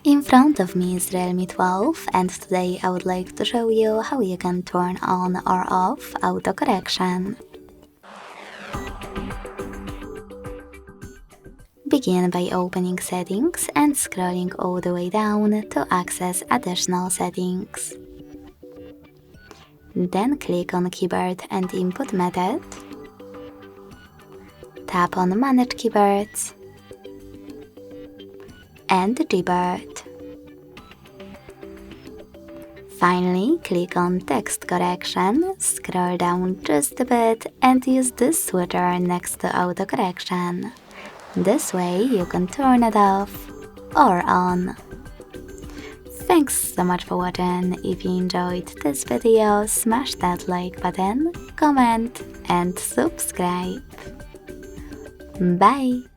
In front of me is Realme 12 and today I would like to show you how you can turn on or off autocorrection. Begin by opening settings and scrolling all the way down to access additional settings. Then click on keyboard and input method. Tap on manage keyboards and Gboard. Finally, click on text correction, scroll down just a bit and use this switcher next to autocorrection. This way you can turn it off or on. Thanks so much for watching. If you enjoyed this video, smash that like button, comment and subscribe. Bye!